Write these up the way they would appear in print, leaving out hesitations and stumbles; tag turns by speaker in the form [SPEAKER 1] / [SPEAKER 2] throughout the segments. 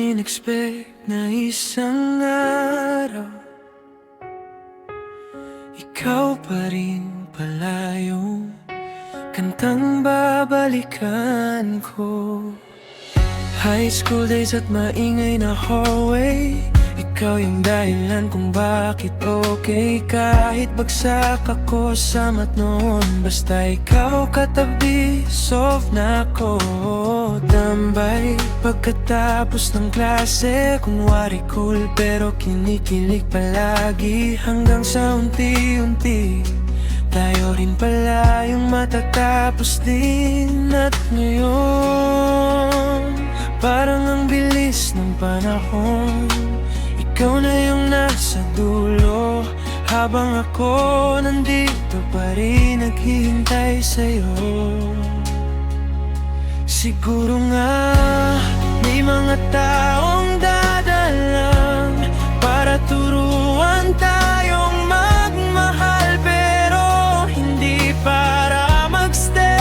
[SPEAKER 1] in-expect na isang araw ikaw pa rin pala yung kantang babalikan ko. High school days at maingay na hallway, ikaw yung dahilan kung bakit okay. Kahit bagsak ako sa mat noon, basta ikaw katabi, soft na ako. Tambay pagkatapos ng klase, kunwari cool pero kinikilig palagi. Hanggang sa unti-unti tayo rin pala yung matatapos din. At ngayon parang ang bilis ng panahon, ikaw na yung nasa dulo, habang ako nandito pa rin naghihintay sa'yo. Siguro nga may mga taong dadalang para turuan tayong magmahal, pero hindi para magstay.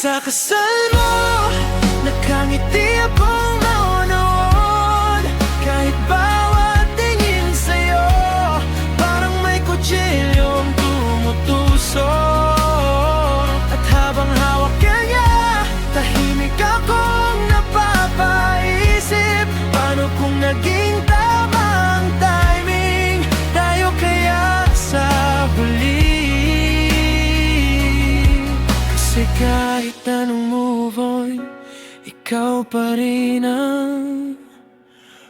[SPEAKER 1] Sa kasal mo nakangiti akong noon, kahit bawat tingin sa'yo parang may kutsilyong tumutusok. At habang hawak ka niya, tahimik akong napapaisip, paano kung naging tama ang timing, tayo kaya sa huli? Kasi kahit anong move on, ikaw pa rin ang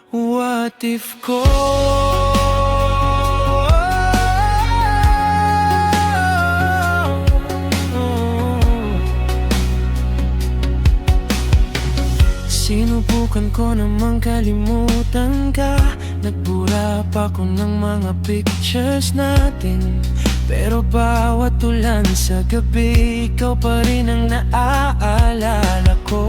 [SPEAKER 1] what if ko. Sinubukan ko namang kalimutan ka, nagbura pa ko ng mga pictures natin, pero bawat ulan sa gabi, ikaw pa rin ang naaalala ko.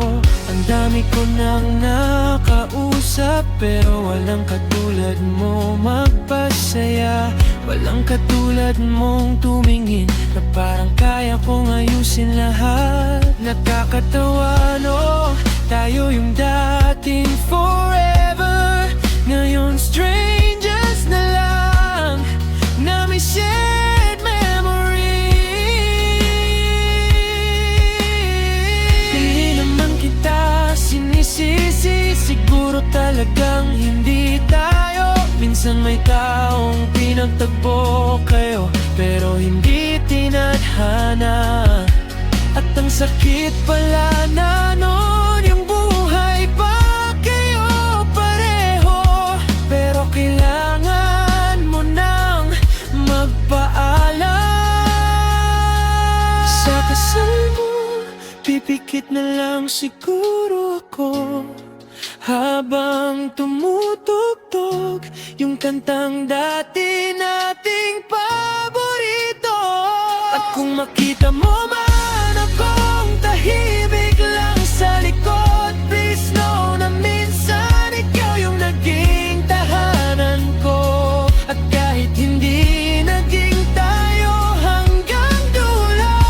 [SPEAKER 1] Ang dami ko nang nakausap, pero walang katulad mo magpasaya. Walang katulad mong tumingin na parang kaya kong ayusin lahat. Nakakatawa, no? Tayo yung dating forever, ngayon strangers na lang na may shared memory. Hindi naman kita sinisisi, siguro talagang hindi tayo. Minsan may taong pinagtagpo kayo, pero hindi tinadhana. At ang sakit pala na nun, yung buhay pa kayo pareho, pero kailangan mo nang magpaalam. Sa kasal mo, pipikit na lang siguro ako, habang tumutugtog yung kantang dati nating paborito. At kung makita mo man akong tahimik lang sa likod, please know na minsan ikaw yung naging tahanan ko. At kahit hindi naging tayo hanggang dulo,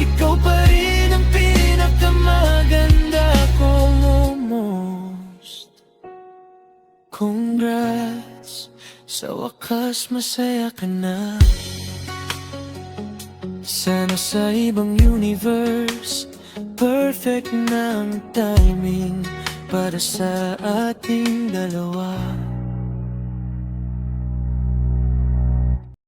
[SPEAKER 1] ikaw pa rin ang pinakamaganda kong almost. Congrats, sa wakas masaya ka na. Sana sa ibang universe, perfect na ang timing para sa ating dalawa.